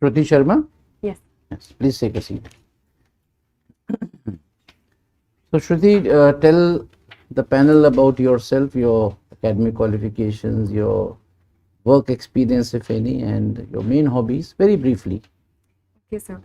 Shruti Sharma? Yes. Yes, please take a seat. So, Shruti, tell the panel about yourself, your academic qualifications, your work experience, if any, and your main hobbies, very briefly. Okay, sir.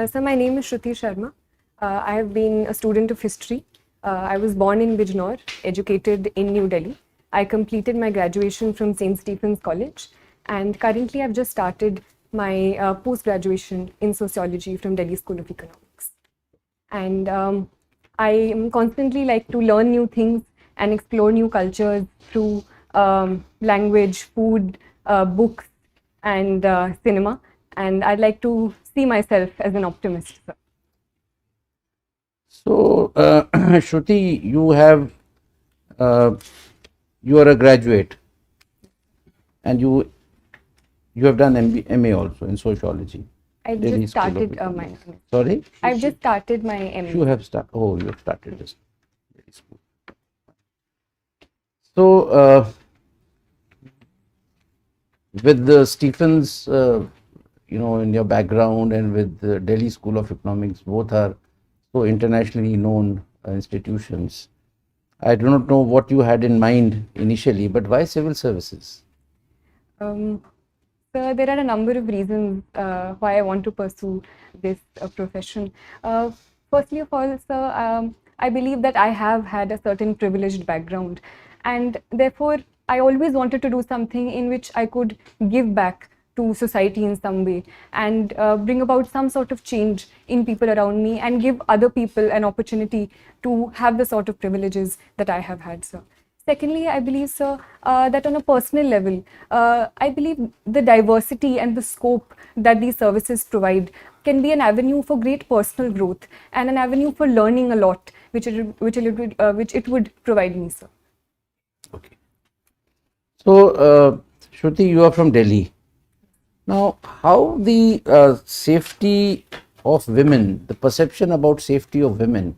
So my name is Shruti Sharma. I have been a student of history. I was born in Bijnor, educated in New Delhi. I completed my graduation from St. Stephen's College, and currently I've just started my post-graduation in sociology from Delhi School of Economics. And I am constantly like to learn new things and explore new cultures through language, food, books, and cinema. And I'd like to see myself as an optimist. Sir. So, Shruti, uh, you are a graduate, and you have done MA also in sociology. I've Delhi just School of started my Economics. MA. Sorry? I've just started my MA. You have started. Oh, you have started this. Delhi School. So, with the Stephens, in your background, and with the Delhi School of Economics, both are so internationally known institutions. I do not know what you had in mind initially, but why civil services? So there are a number of reasons why I want to pursue this profession. Firstly of all, sir, I believe that I have had a certain privileged background, and therefore I always wanted to do something in which I could give back to society in some way and bring about some sort of change in people around me and give other people an opportunity to have the sort of privileges that I have had, sir. Secondly, I believe, sir, that on a personal level, I believe the diversity and the scope that these services provide can be an avenue for great personal growth and an avenue for learning a lot, which it would provide me, sir. Okay. So, Shruti, you are from Delhi. Now, how the safety of women, the perception about safety of women,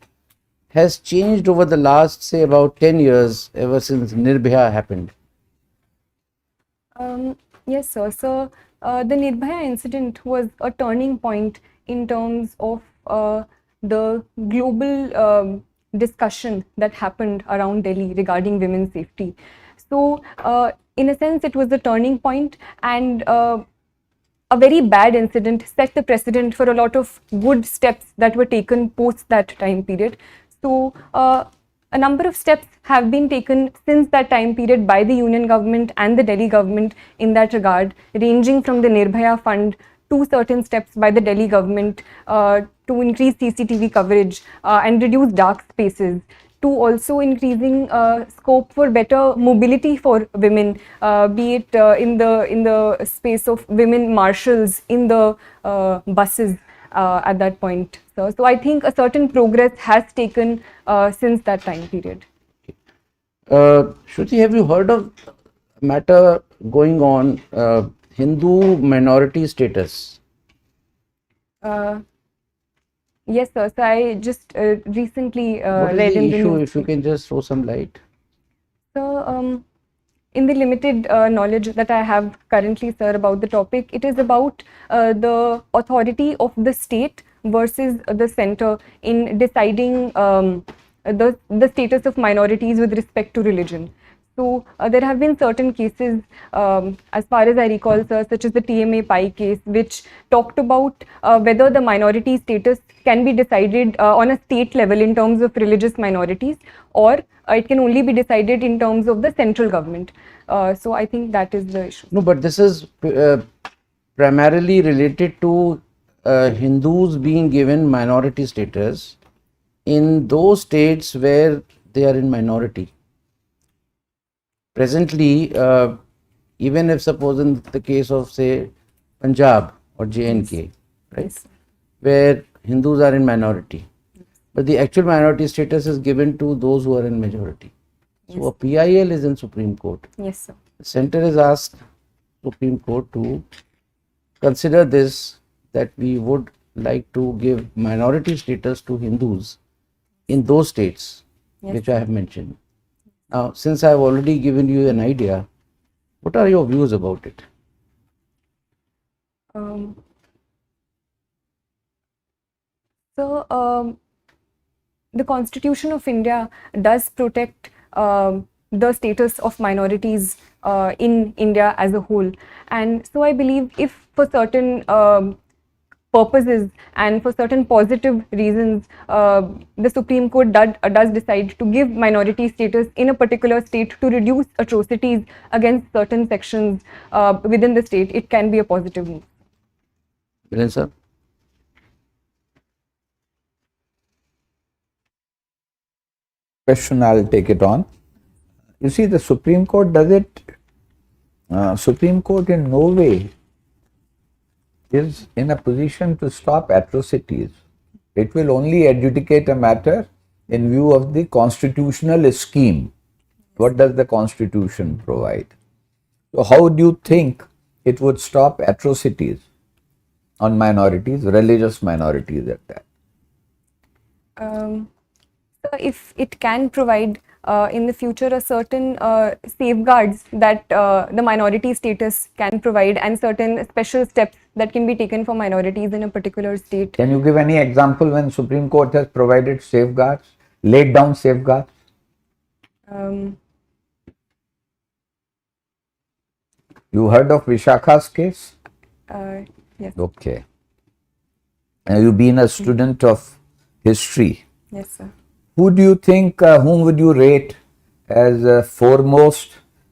has changed over the last, say, about 10 years, ever since Nirbhaya happened? Yes, sir. So the Nirbhaya incident was a turning point in terms of the global discussion that happened around Delhi regarding women's safety. So, in a sense, it was a turning point, and a very bad incident set the precedent for a lot of good steps that were taken post that time period. So, a number of steps have been taken since that time period by the union government and the Delhi government in that regard, ranging from the Nirbhaya Fund to certain steps by the Delhi government to increase CCTV coverage and reduce dark spaces, to also increasing scope for better mobility for women, be it in the space of women marshals in the buses at that point. So I think a certain progress has taken since that time period. Shruti, have you heard of a matter going on, Hindu minority status? Yes, sir. So I just recently What is read the in the issue, news. if you can just throw some light? So, in the limited knowledge that I have currently, sir, about the topic, it is about the authority of the state versus the center in deciding the status of minorities with respect to religion. So there have been certain cases, as far as I recall, sir, such as the TMA Pi case, which talked about whether the minority status can be decided on a state level in terms of religious minorities, or it can only be decided in terms of the central government. So I think that is the issue. No, but this is primarily related to Hindus being given minority status in those states where they are in minority. Presently, even if suppose in the case of, say, Punjab or JNK, right, Yes. where Hindus are in minority, but the actual minority status is given to those who are in majority. So a PIL is in Supreme Court. Yes, sir. The center has asked Supreme Court to consider this, that we would like to give minority status to Hindus in those states which I have mentioned. Now, since I have already given you an idea, what are your views about it? So, the Constitution of India does protect the status of minorities in India as a whole. And so I believe if for certain purposes and for certain positive reasons, the Supreme Court does decide to give minority status in a particular state to reduce atrocities against certain sections within the state, it can be a positive move. Viren sir? Question, I'll take it on. You see, the Supreme Court does it. Supreme Court in no way is in a position to stop atrocities. It will only adjudicate a matter in view of the constitutional scheme. What does the Constitution provide? So, how do you think it would stop atrocities on minorities, religious minorities at that? So if it can provide in the future a certain safeguards that the minority status can provide and certain special steps that can be taken for minorities in a particular state. Can you give any example when Supreme Court has provided safeguards, laid down safeguards? You heard of Vishakha's case? Yes. Okay. You've been a student of history. Yes, sir. Who do you think, whom would you rate as a foremost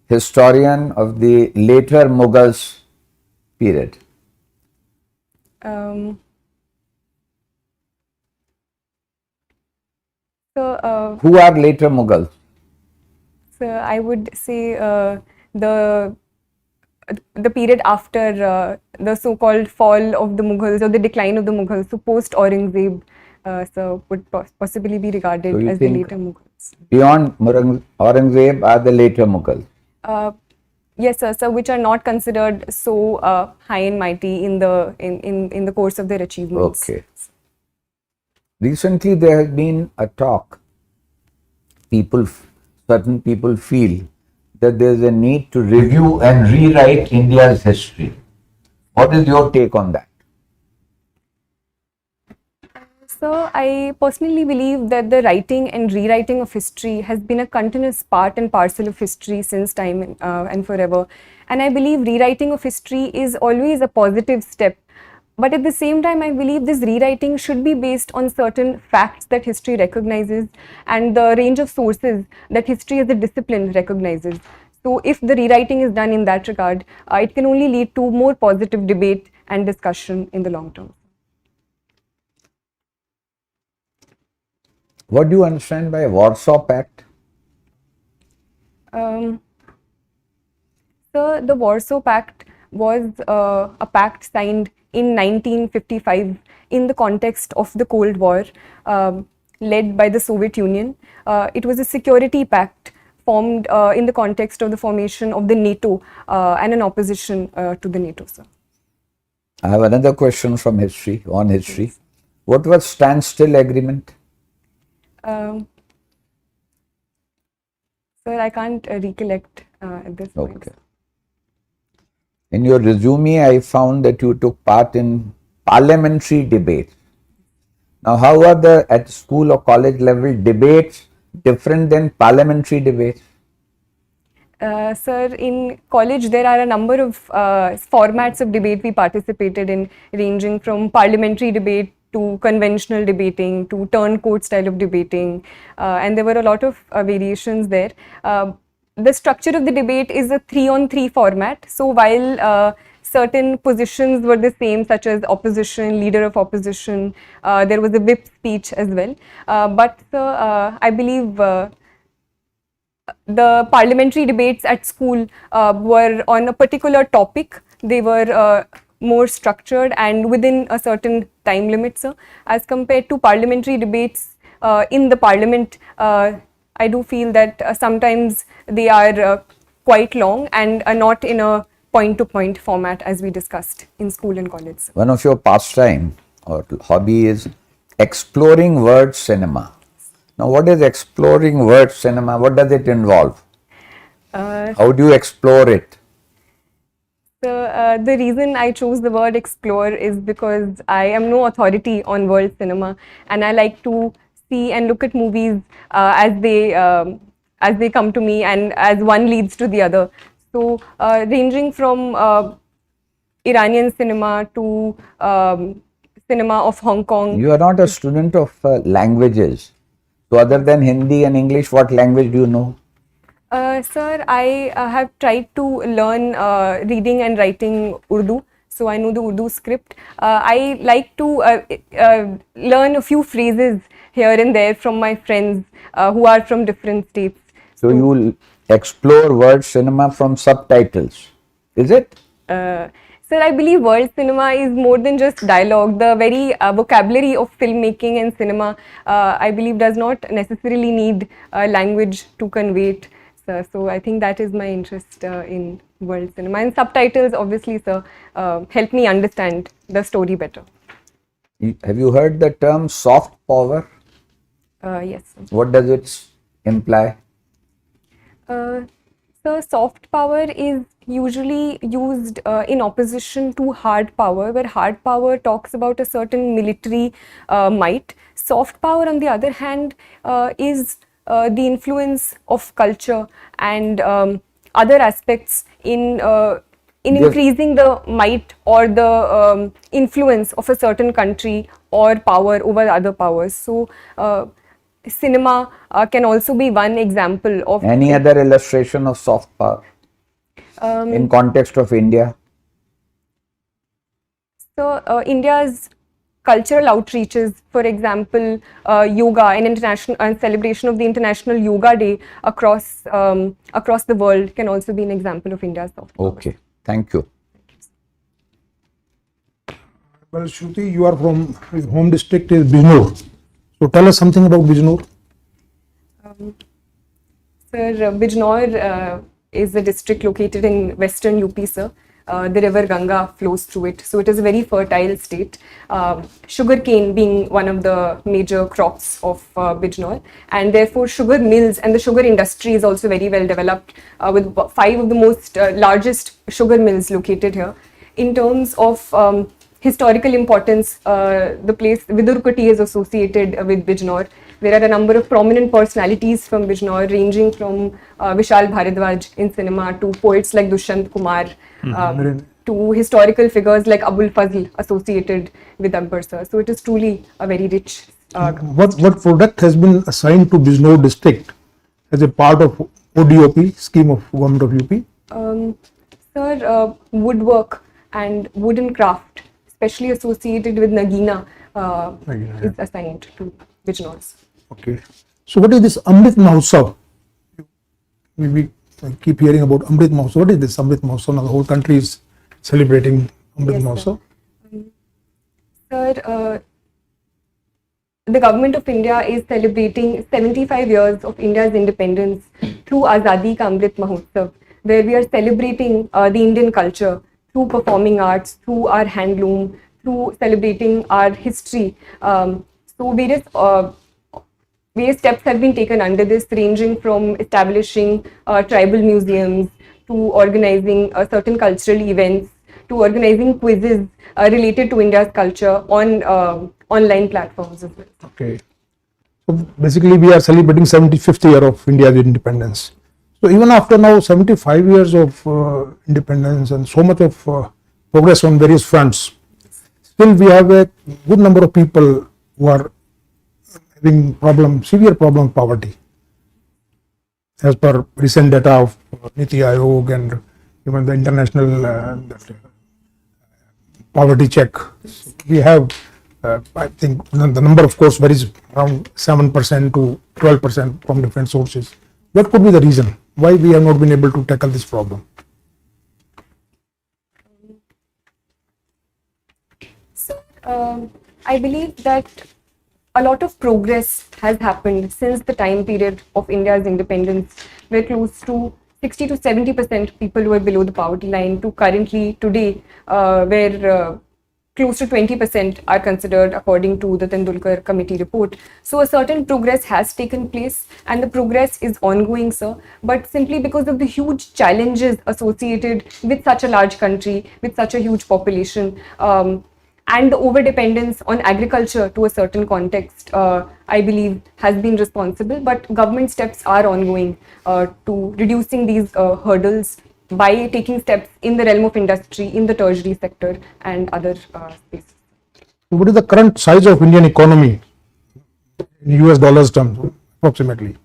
historian of the later Mughals period? So Who are later Mughals? I would say the period after the so-called fall of the Mughals or the decline of the Mughals, so post Aurangzeb, so would possibly be regarded So you as the think later Mughals. Beyond Aurangzeb are the later Mughals? Yes, sir. So which are not considered so high and mighty in the course of their achievements. Okay. Recently, there has been a talk. Certain people feel that there is a need to review and rewrite India's history. What is your take on that? So I personally believe that the writing and rewriting of history has been a continuous part and parcel of history since time and forever. And I believe rewriting of history is always a positive step. But at the same time, I believe this rewriting should be based on certain facts that history recognizes and the range of sources that history as a discipline recognizes. So if the rewriting is done in that regard, it can only lead to more positive debate and discussion in the long term. What do you understand by Warsaw Pact? So the Warsaw Pact was a pact signed in 1955 in the context of the Cold War, led by the Soviet Union. It was a security pact formed in the context of the formation of the NATO and an opposition to the NATO, sir. I have another question from history, on history. What was standstill agreement? Sir, I can't recollect at this point. Okay. In your resume, I found that you took part in parliamentary debates. Now, how are the at school or college level debates different than parliamentary debates? Sir, in college there are a number of formats of debate we participated in, ranging from parliamentary debate to conventional debating to turncoat style of debating, and there were a lot of variations there. The structure of the debate is a 3-on-3 format. So while certain positions were the same, such as opposition, leader of opposition, there was a whip speech as well. But I believe the parliamentary debates at school were on a particular topic. They were more structured and within a certain time limit, sir. As compared to parliamentary debates in the parliament, I do feel that sometimes they are quite long and are not in a point-to-point format as we discussed in school and college. One of your pastime or hobby is exploring word cinema. Now, what is exploring word cinema? What does it involve? How do you explore it? So the reason I chose the word explore is because I am no authority on world cinema, and I like to see and look at movies as they come to me, and as one leads to the other. So ranging from Iranian cinema to cinema of Hong Kong. You are not a student of languages. So other than Hindi and English, what language do you know? Sir, I have tried to learn reading and writing Urdu, so I know the Urdu script. I like to learn a few phrases here and there from my friends who are from different states. So you will explore world cinema from subtitles, is it? Sir, I believe world cinema is more than just dialogue. The very vocabulary of filmmaking and cinema, I believe, does not necessarily need language to convey it. Sir. So I think that is my interest in world cinema. And subtitles, obviously, sir, help me understand the story better. Have you heard the term soft power? Yes, sir. What does it imply? So soft power is usually used in opposition to hard power, where hard power talks about a certain military might. Soft power, on the other hand, is the influence of culture and other aspects in increasing the might or the influence of a certain country or power over other powers. So cinema can also be one example of Any other illustration of soft power in context of India? So India's cultural outreaches, for example, yoga and international celebration of the International Yoga Day across the world can also be an example of India's soft power. Okay, thank you. Well, Shruti, you are from your home district is Bijnor. So tell us something about Bijnor. Sir, Bijnor is a district located in western UP, sir. The river Ganga flows through it, so it is a very fertile state. Sugarcane being one of the major crops of Bijnor, and therefore sugar mills and the sugar industry is also very well developed, with 5 of the most largest sugar mills located here. In terms of historical importance, the place Vidurkoti is associated with Bijnor. There are a number of prominent personalities from Bijnor, ranging from Vishal Bharadwaj in cinema to poets like Dushyant Kumar, to historical figures like Abul Fazl associated with Akbar, sir. So it is truly a very rich. What product has been assigned to Bijnor district as a part of ODOP scheme of government of UP? Sir, woodwork and wooden craft, especially associated with Nagina, is assigned to Bijnor. Okay. So what is this Amrit Mahotsav? We keep hearing about Amrit Mahotsav. What is this Amrit Mahotsav? Now the whole country is celebrating Amrit Mahotsav. Sir, the government of India is celebrating 75 years of India's independence through Azadi Ka Amrit Mahotsav, where we are celebrating the Indian culture through performing arts, through our handloom, through celebrating our history. So various steps have been taken under this, ranging from establishing tribal museums to organizing certain cultural events to organizing quizzes related to India's culture on online platforms as well. Okay. So basically we are celebrating 75th year of India's independence. So even after now 75 years of independence and so much of progress on various fronts, still we have a good number of people who are having severe problem of poverty. As per recent data of Niti Aayog and even the international poverty check, we have, I think the number of course varies around 7% to 12% from different sources. What could be the reason why we have not been able to tackle this problem? So, I believe that a lot of progress has happened since the time period of India's independence, where close to 60 to 70% people were below the poverty line, to currently today, where close to 20% are considered according to the Tendulkar committee report. So a certain progress has taken place and the progress is ongoing, sir. But simply because of the huge challenges associated with such a large country, with such a huge population, and the over-dependence on agriculture to a certain context, I believe has been responsible. But government steps are ongoing to reducing these hurdles by taking steps in the realm of industry, in the tertiary sector and other spaces. What is the current size of Indian economy in US dollars terms, approximately?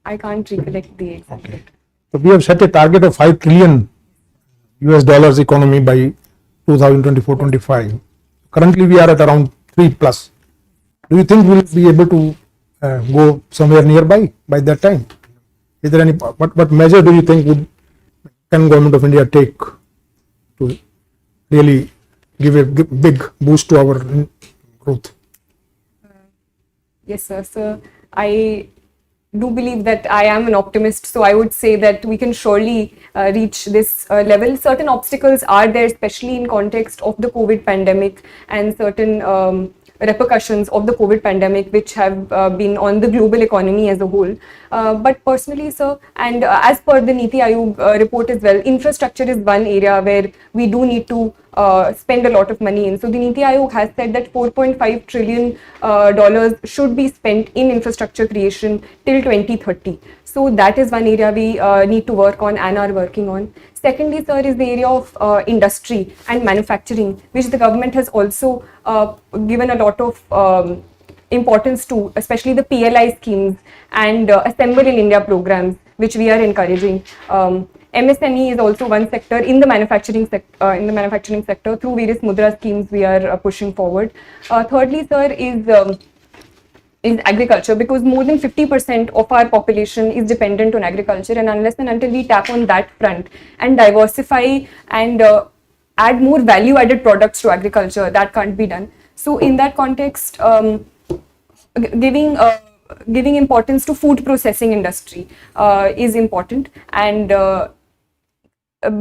I can't recollect the exact. Okay. So we have set a target of 5 trillion US dollars economy by 2024-25. Currently we are at around 3 plus. Do you think we'll be able to go somewhere nearby by that time? Is there any, what measure do you think can government of India take to really give a big boost to our growth? Yes, sir. So I do believe that I am an optimist. So I would say that we can surely reach this level. Certain obstacles are there, especially in context of the COVID pandemic and certain repercussions of the COVID pandemic, which have been on the global economy as a whole. But personally, sir, and as per the Niti Aayog report as well, infrastructure is one area where we do need to spend a lot of money in. So the Niti Aayog has said that $4.5 trillion should be spent in infrastructure creation till 2030. So that is one area we need to work on and are working on. Secondly, sir, is the area of industry and manufacturing, which the government has also given a lot of importance to, especially the PLI schemes and Assemble in India programs, which we are encouraging. MSME is also one sector in the manufacturing sector. Through various Mudra schemes we are pushing forward. Thirdly, sir, is agriculture, because more than 50% of our population is dependent on agriculture, and unless and until we tap on that front and diversify and add more value added products to agriculture, that can't be done. So in that context, giving importance to food processing industry is important, and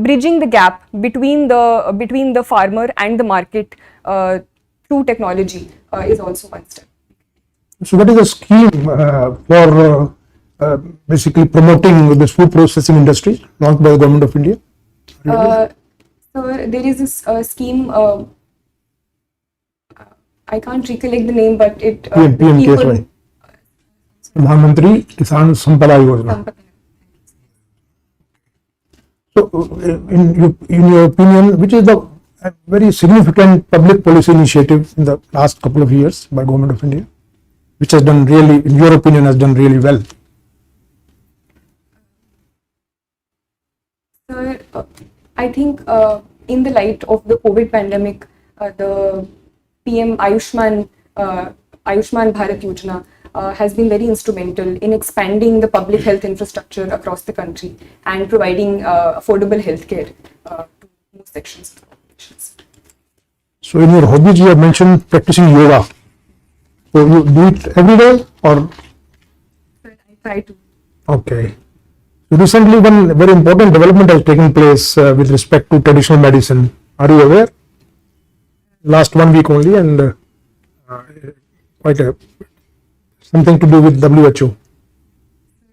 bridging the gap between the farmer and the market through technology is also one step. So what is the scheme for basically promoting this food processing industry launched by the government of India? So there is this scheme, I can't recollect the name, but it PM KSY. Pradhan Mantri Kisan Sampada Yojana. So in your opinion, which is the very significant public policy initiative in the last couple of years by government of India, which has done really, in your opinion, has done really well? Sir, I think in the light of the COVID pandemic, the PM Ayushman Bharat Yojana has been very instrumental in expanding the public health infrastructure across the country and providing affordable healthcare to most sections of the population. So in your hobbies, you have mentioned practicing yoga. So you do it every day, or? I try to. Okay. So recently, one very important development has taken place with respect to traditional medicine. Are you aware? Last 1 week only, and quite something to do with WHO,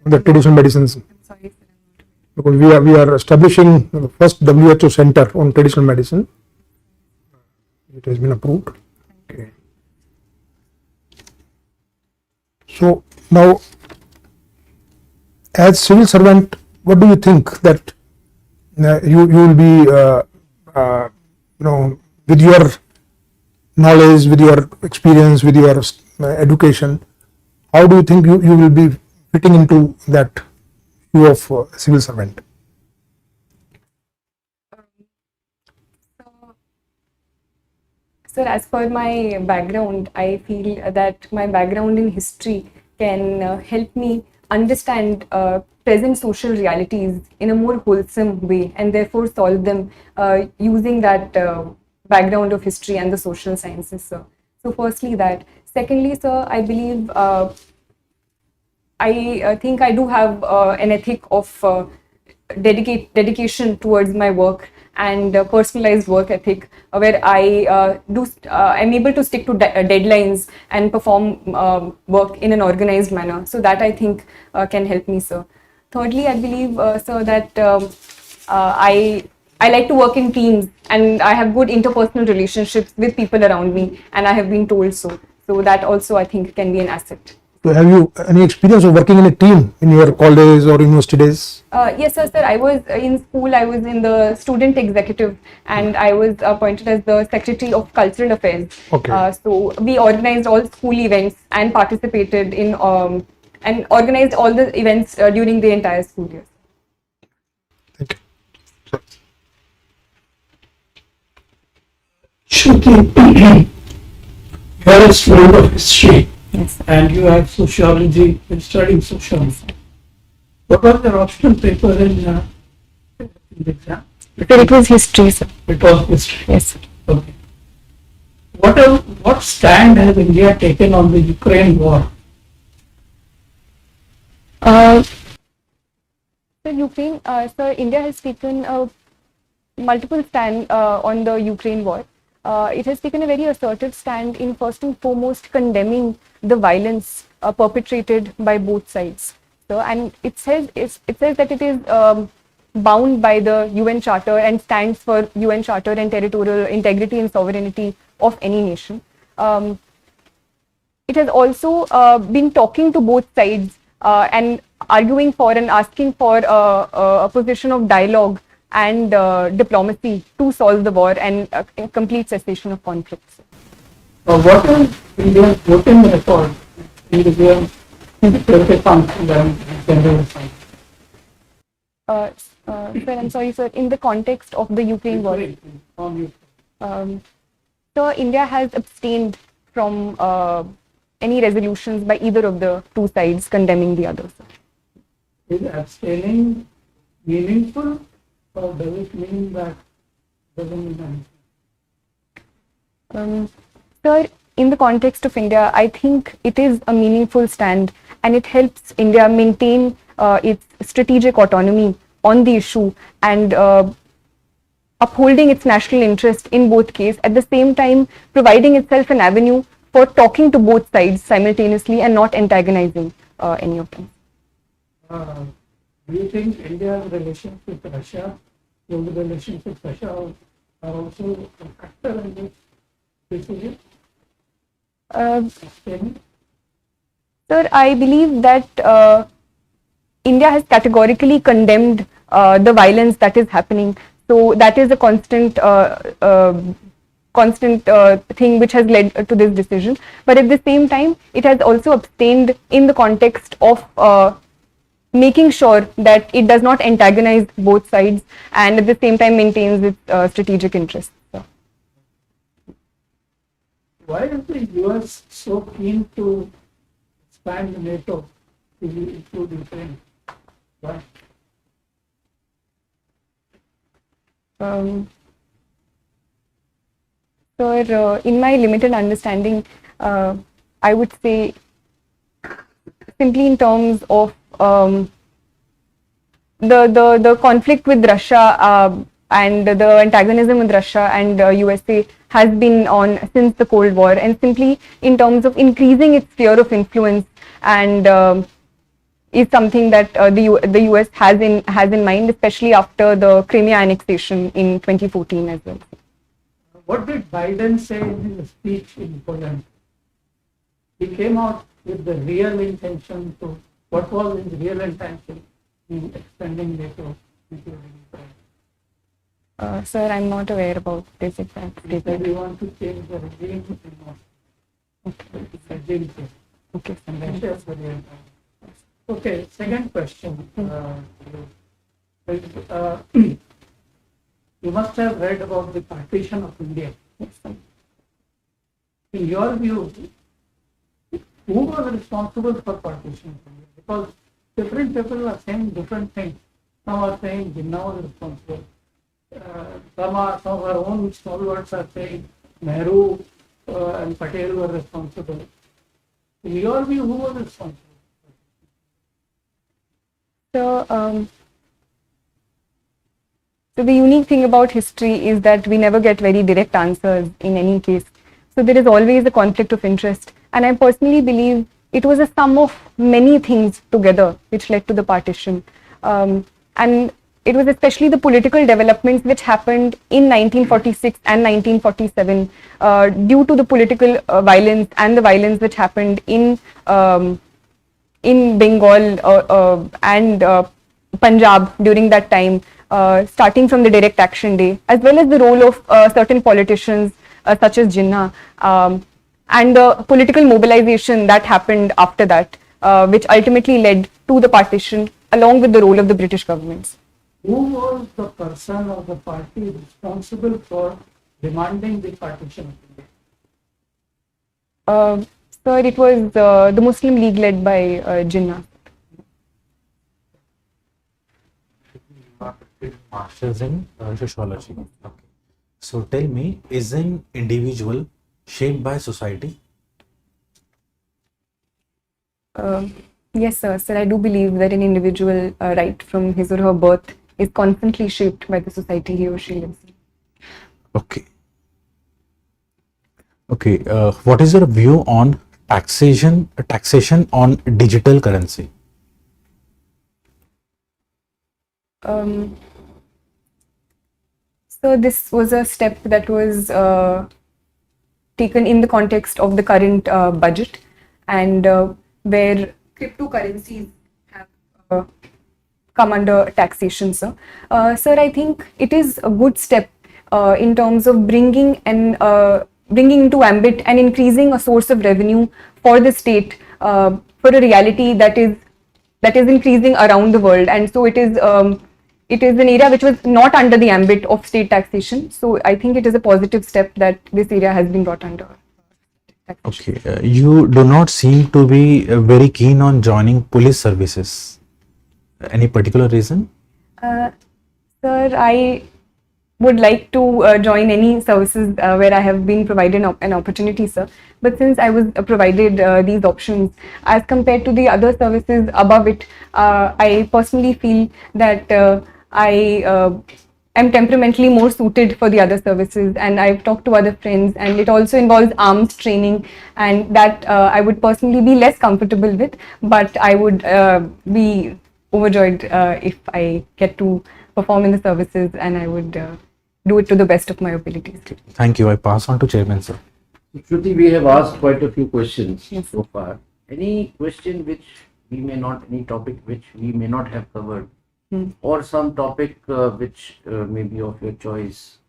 the traditional medicines. I'm sorry, sir. Because we are establishing the first WHO center on traditional medicine. It has been approved. Okay. So now, as civil servant, what do you think that you will be, with your knowledge, with your experience, with your education, how do you think you will be fitting into that view of civil servant? Sir, as per my background, I feel that my background in history can help me understand present social realities in a more wholesome way, and therefore solve them using that background of history and the social sciences, sir. So firstly that. Secondly, sir, I believe I think I do have an ethic of dedication towards my work, and personalized work ethic, where I'm able to stick to deadlines and perform work in an organized manner. So that I think can help me, sir. Thirdly, I believe, sir, that I like to work in teams, and I have good interpersonal relationships with people around me, and I have been told so. So that also I think can be an asset. So have you any experience of working in a team in your college or university days? Yes, sir. I was in school. I was in the student executive, and I was appointed as the secretary of cultural affairs. Okay. So we organized all school events and participated in and organized all the events during the entire school year. Thank you. Shruti, you are a student of history Yes, sir. and you have sociology and studying sociology. What was your optional paper in the exam? It was history, sir. It was history. Yes, sir. Okay. What stand has India taken on the Ukraine war? So India has taken multiple stand on the Ukraine war. It has taken a very assertive stand in first and foremost condemning the violence perpetrated by both sides. So, and it says that it is bound by the UN Charter and stands for UN Charter and territorial integrity and sovereignty of any nation. It has also been talking to both sides and arguing for and asking for a position of dialogue and diplomacy to solve the war and a complete cessation of conflicts. What is India's voting record in the UN Security Council and General Assembly? Sir, I'm sorry, sir. In the context of the Ukraine war, On Ukraine. so India has abstained from any resolutions by either of the two sides condemning the other. Sir. Is abstaining meaningful, or does it mean that doesn't mean anything? Sir, in the context of India, I think it is a meaningful stand, and it helps India maintain its strategic autonomy on the issue and upholding its national interest in both cases, at the same time providing itself an avenue for talking to both sides simultaneously and not antagonizing any of them. Do you think India's relations with Russia, global relations with Russia, are also a factor in this decision? Abstaining? Sir, I believe that India has categorically condemned the violence that is happening. So that is a constant thing which has led to this decision. But at the same time, it has also abstained in the context of making sure that it does not antagonize both sides and at the same time maintains its strategic interests. So. Why is the US so keen to expand NATO to include Ukraine? Why? So, in my limited understanding, I would say simply in terms of the conflict with Russia and the antagonism with Russia and USA has been on since the Cold War, and simply in terms of increasing its sphere of influence and is something that the US has in mind, especially after the Crimea annexation in 2014 as well. What did Biden say in his speech in Poland? He came out with the real intention to, what was his real intention in extending NATO, including Ukraine? Sir, I'm not aware about this exact He said statement. we want to change the regime in Moscow. Regime change. Okay. And Russia is the real time. Okay, second question. You must have read about the partition of India. Yes, sir. In your view, who was responsible for partition of India? Because different people are saying different things. Some are saying Jinnah was responsible. Some of our own stalwarts are saying Nehru and Patel were responsible. In your view, who was responsible? So, So the unique thing about history is that we never get very direct answers in any case. So there is always a conflict of interest. And I personally believe it was a sum of many things together which led to the partition. And it was especially the political developments which happened in 1946 and 1947 due to the political violence and the violence which happened in Bengal and Punjab during that time, starting from the Direct Action Day, as well as the role of certain politicians such as Jinnah, and the political mobilization that happened after that, which ultimately led to the partition, along with the role of the British governments. Who was the person or the party responsible for demanding the partition of India? Sir, it was the Muslim League led by Jinnah. Masters in sociology. Okay. So tell me, is an individual shaped by society? Yes, sir. Sir, I do believe that an individual, right from his or her birth, is constantly shaped by the society he or she lives in. Okay. Okay. What is your view on taxation on digital currency? So this was a step that was taken in the context of the current budget, and where cryptocurrencies have come under taxation, sir. Sir, I think it is a good step in terms of bringing into ambit and increasing a source of revenue for the state for a reality that is increasing around the world, and so it is an area which was not under the ambit of state taxation. So I think it is a positive step that this area has been brought under taxation. Okay. You do not seem to be very keen on joining police services. Any particular reason? Sir, I would like to join any services where I have been provided an opportunity, sir. But since I was provided these options, as compared to the other services above it, I personally feel that I am temperamentally more suited for the other services, and I've talked to other friends, and it also involves arms training, and that I would personally be less comfortable with, but I would be overjoyed if I get to perform in the services, and I would do it to the best of my abilities. Thank you. I pass on to Chairman, sir. Shruti, we have asked quite a few questions Yes. so far. Any question which we may not, any topic which we may not have covered, or some topic which may be of your choice,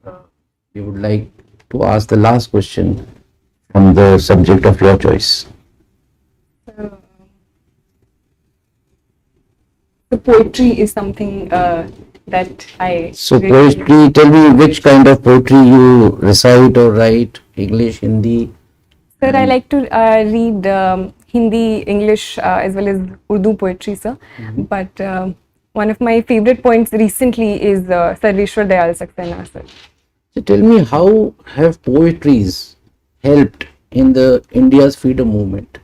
you would like to ask the last question on the subject of your choice? The poetry is something that I So really- poetry, tell me which kind of poetry you recite or write, English, Hindi? Sir, I like to read Hindi, English, as well as Urdu poetry, sir. But one of my favorite points recently is Sarveshwar Dayal Saxena, sir. So tell me, how have poetries helped in the India's freedom movement?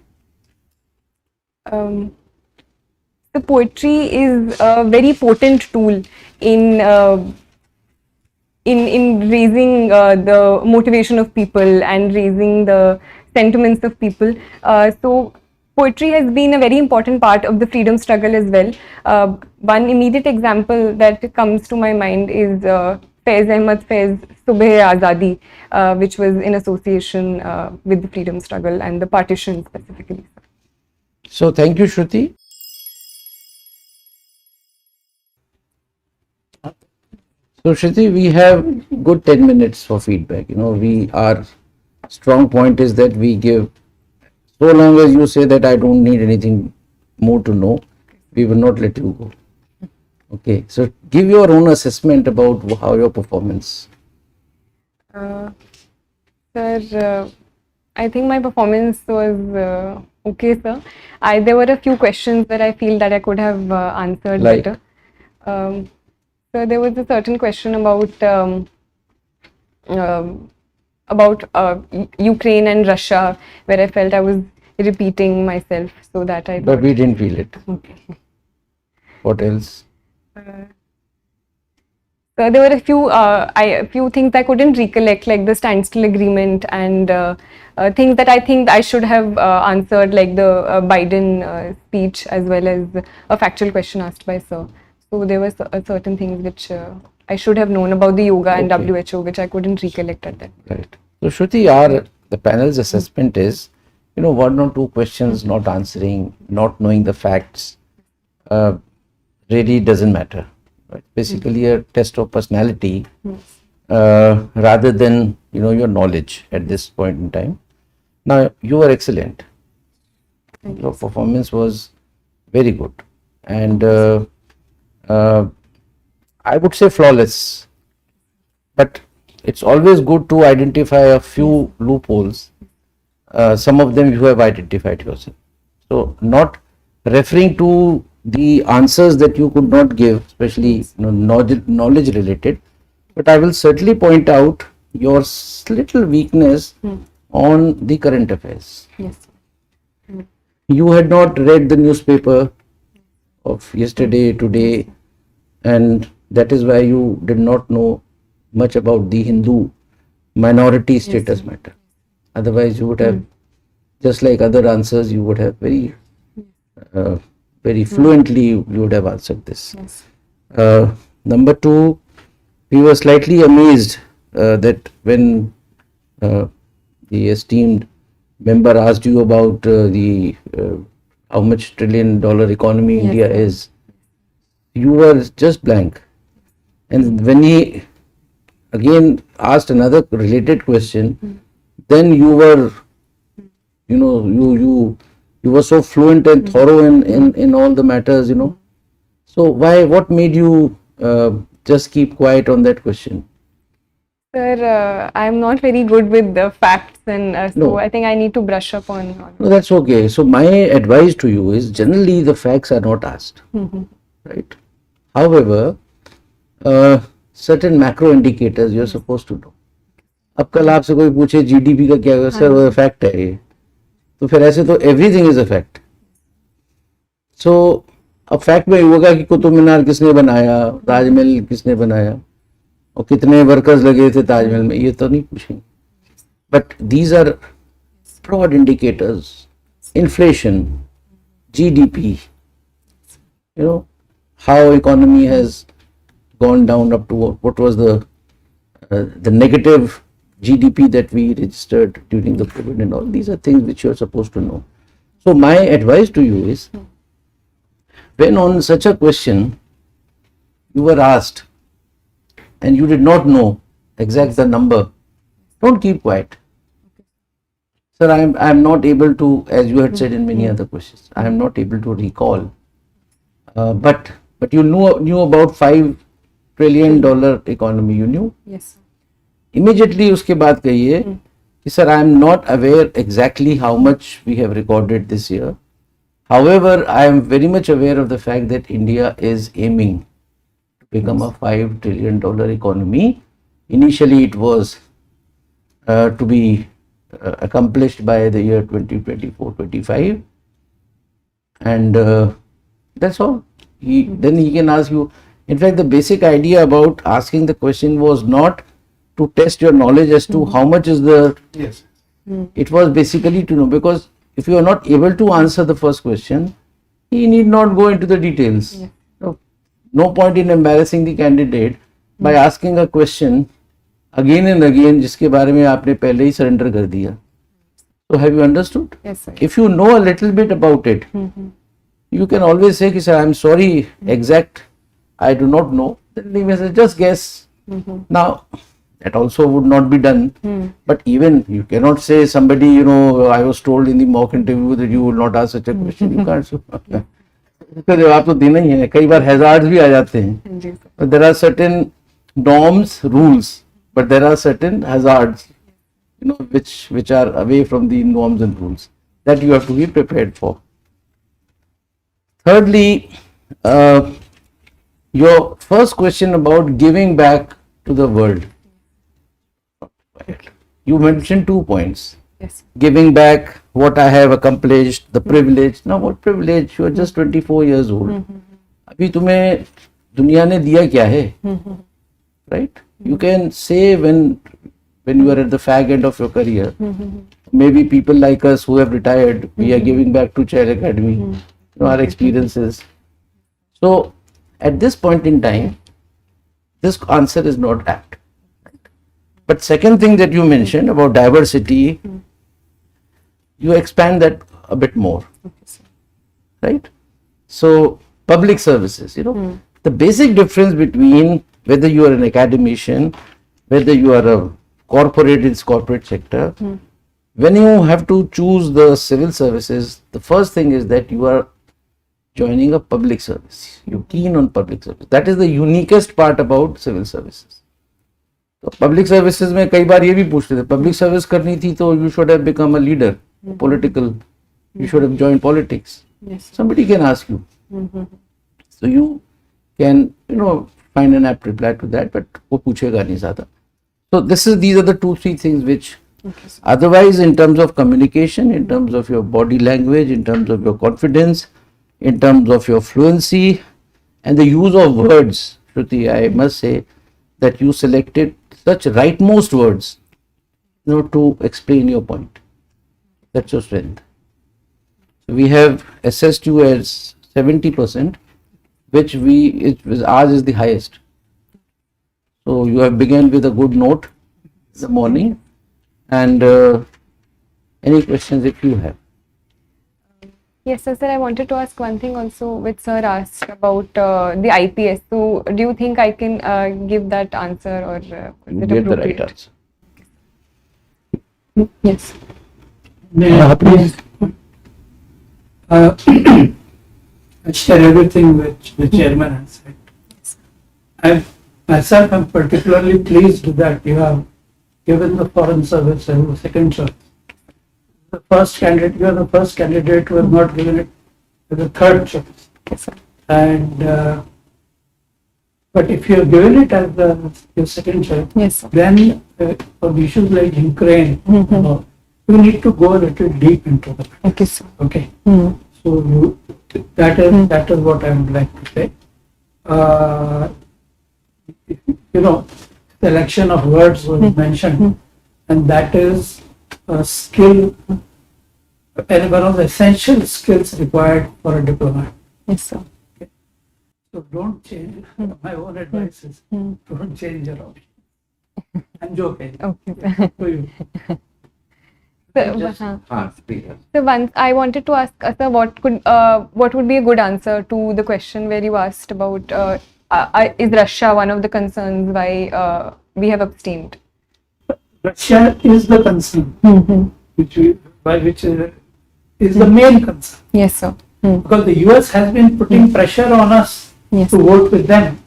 The poetry is a very potent tool in raising the motivation of people and raising the sentiments of people. So poetry has been a very important part of the freedom struggle as well. One immediate example that comes to my mind is Faiz Ahmad Faiz Subh Azadi, which was in association with the freedom struggle and the partition specifically. So thank you, Shruti. So Shruti, we have good 10 minutes for feedback. You know, our strong point is that we give, so long as you say that I don't need anything more to know, we will not let you go. Okay, so give your own assessment about how your performance. Sir, I think my performance was okay, sir. There were a few questions that I feel that I could have answered Like? better. So there was a certain question about Ukraine and Russia, where I felt I was repeating myself, so that I But thought, we didn't feel it. okay. What else? So there were a few things I couldn't recollect, like the standstill agreement and things that I think I should have answered, like the Biden speech, as well as a factual question asked by Sir. So there were certain things which I should have known about the yoga and Okay. WHO, which I couldn't recollect at that. Right. So Shruti, the panel's assessment is, one or two questions not answering, not knowing the facts, really doesn't matter. Right? Basically, a test of personality rather than your knowledge at this point in time. Now you were excellent. Your performance was very good, and I would say flawless. But it's always good to identify a few loopholes. Some of them you have identified yourself. So not referring to the answers that you could not give, especially knowledge related, but I will certainly point out your little weakness on the current affairs. Yes. You had not read the newspaper of yesterday, today, and that is why you did not know much about the Hindu minority status matter. Otherwise, you would have, just like other answers, you would have very fluently, you would have answered this. Yes. Number two, we were slightly amazed that when the esteemed member asked you about the how much $1 trillion economy Yes, India sir. is, you were just blank. And when he again asked another related question, then you were, you were so fluent and thorough in all the matters, So what made you just keep quiet on that question? Sir, I'm not very good with the facts, and so No. I think I need to brush up on. No, that's okay. So my advice to you is generally the facts are not asked, right? However, certain macro indicators you're supposed to know. अब कल आपसे कोई पूछे GDP का क्या है, sir वो fact है ये, तो फिर ऐसे तो एवरीथिंग इज अ फैक्ट. सो अब फैक्ट में होगा कि कुतुब मीनार किसने बनाया, ताजमहल किसने बनाया और कितने वर्कर्स लगे थे ताजमहल में, ये तो नहीं पूछेंगे. But these are broad indicators, inflation, GDP, how economy has gone down up to what was the negative GDP that we registered during the COVID and all. These are things which you are supposed to know. So my advice to you is, when on such a question you were asked and you did not know exact the number, don't keep quiet. Sir, I am not able to, as you had said in many other questions, I am not able to recall. But you knew about $5 trillion economy. You knew. Yes. Immediately उसके बाद कहिए कि sir, I am not aware exactly how much we have recorded this year. However, I am very much aware of the fact that India is aiming to become a $5 trillion economy. Initially, it was to be accomplished by the year 2024-25, and that's all. Then he can ask you. In fact, the basic idea about asking the question was not to test your knowledge as to how much is the. Yes. It was basically to know, because if you are not able to answer the first question, he need not go into the details. No point in embarrassing the candidate by asking a question again and again जिसके बारे में आपने पहले ही surrender कर दिया. So have you understood? Yes, sir. If you know a little bit about it, you can always say कि sir, I am sorry, exact, I do not know. Then he may say, just guess. Now, that also would not be done. But even you cannot say somebody, I was told in the mock interview that you will not ask such a question. You can't. उसका जवाब तो देना ही है. कई बार hazards भी आ जाते हैं. जी, sir. But there are certain norms, rules, but there are certain hazards, which are away from the norms and rules that you have to be prepared for. Thirdly, your first question about giving back to the world. You mentioned 2 points. Yes. Giving back what I have accomplished, the privilege. Now, what privilege? You are just 24 years old. अभी तुम्हें दुनिया ने दिया क्या है? right? You can say when you are at the fag end of your career, maybe people like us who have retired, we are giving back to Child Academy, our experiences. So at this point in time, this answer is not apt. But second thing that you mentioned about diversity, you expand that a bit more, right? So public services, the basic difference between whether you are an academician, whether you are a corporate in corporate sector, when you have to choose the civil services, the first thing is that you are joining a public service. You're keen on public service. That is the uniquest part about civil services. तो public services में कई बार ये भी पूछते थे, public service करनी थी तो you should have become a leader, political, you should have joined politics. Yes. Somebody can ask you. So you can, find an apt reply to that, but वो पूछेगा नहीं ज़्यादा. So these are the 2-3 things which otherwise in terms of communication, in terms of your body language, in terms of your confidence, in terms of your fluency and the use of words, Shruti, I must say that you selected such rightmost words, to explain your point. That's your strength. So we have assessed you as 70%, which ours is the highest. So you have begun with a good note in the morning, and any questions if you have. Yes, sir. I wanted to ask one thing also, which sir asked about the IPS. So, do you think I can give that answer, or is You it get the appropriate? right answer. Yes. Please. I share everything which the chairman has said. I myself am particularly pleased that you have given the foreign service as the second choice. You are the first candidate who has not given it as the third choice. Yes, sir. And but if you have given it as your second choice, Yes, sir. then for issues like Ukraine, you need to go a little deep into the matter. Okay, sir. Okay. So that is what I would like to say. Selection of words was mentioned, and that is a skill, and one of the essential skills required for a diplomat. Yes, sir. So don't change. My own advice is don't change your option. I'm joking. Okay. To you. So once I wanted to ask sir, what would be a good answer to the question where you asked about is Russia one of the concerns why we have abstained? Russia is the concern, which is the main concern, Yes, sir. because the US has been putting pressure on us Yes. to vote with them.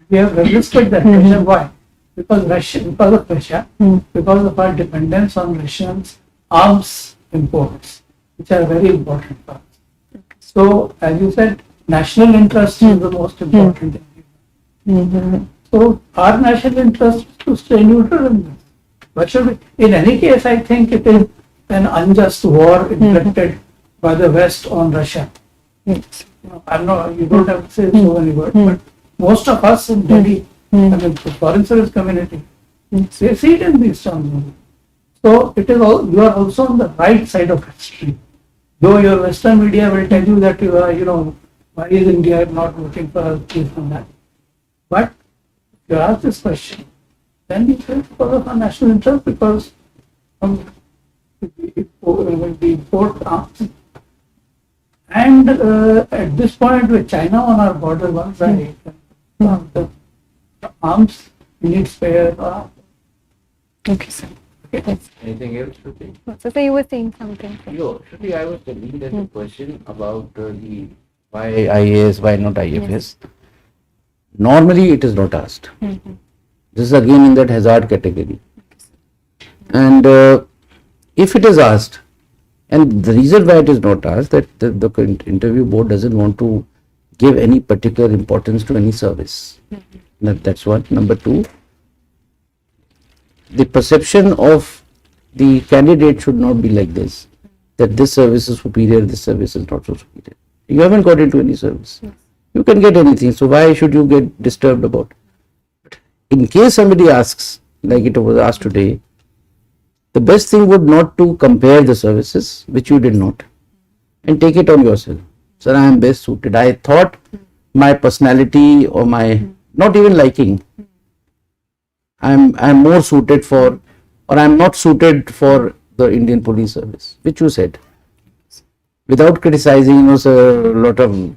We have resisted that pressure. Why? Because of Russia, because of our dependence on Russians' arms imports, which are very important for us. So, as you said, national interest is the most important thing. So, our national interest is to stay neutral in this. What should we? In any case, I think it is an unjust war inflicted by the West on Russia. Yes. I'm not, you don't have to say so many words, but most of us in Delhi, I mean, the foreign service community, they see it in these terms only. So it is all, you are also on the right side of history. Though your Western media will tell you that you are, why is India not voting for us, this and that. But if you ask this question, then you say because of our national interest, because we import arms. And at this point, with China on our border, one side, the arms need spare. Okay, sir. Yes. Anything else, Shruti? So you were saying something. Sir. No, Shruti, I was telling that the question about the why IAS, why not IFS. Normally, it is not asked. This is again in that hazard category. And if it is asked, and the reason why it is not asked, that the interview board doesn't want to give any particular importance to any service. That's one. Number two, the perception of the candidate should not be like this, that this service is superior, this service is not so superior. You haven't got into any service. You can get anything, so why should you get disturbed about it? in case somebody asks, like it was asked today, the best thing would not to compare the services, which you did not, and take it on yourself. Sir, I am best suited. I thought my personality or my not even liking, I'm more suited for, or I'm not suited for the Indian police service, which you said. Without criticizing, sir, a lot of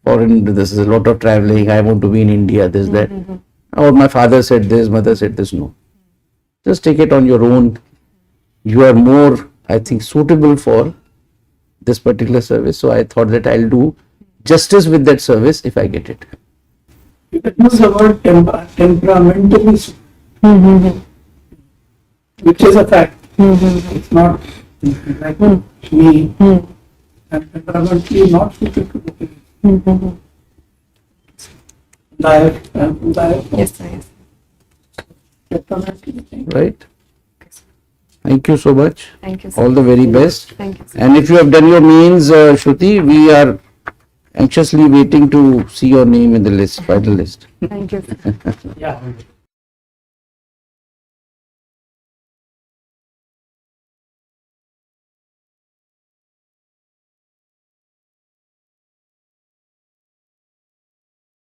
foreign, this is a lot of traveling, I want to be in India, this, that. Or my father said this, mother said this, no. Just take it on your own. You are more, I think, suitable for this particular service. So I thought that I'll do justice with that service if I get it. You can use the word temperamentally, which is a fact. It's not like me. I'm temperamentally not suited to the police. Yes, sir. Yes. Temperamentally. Right? Thank you so much. Thank you, sir. All the very best. Thank you, sir. And if you have done your means, Shruti, we are anxiously waiting to see your name in the list, final list. Thank you, sir. Yeah.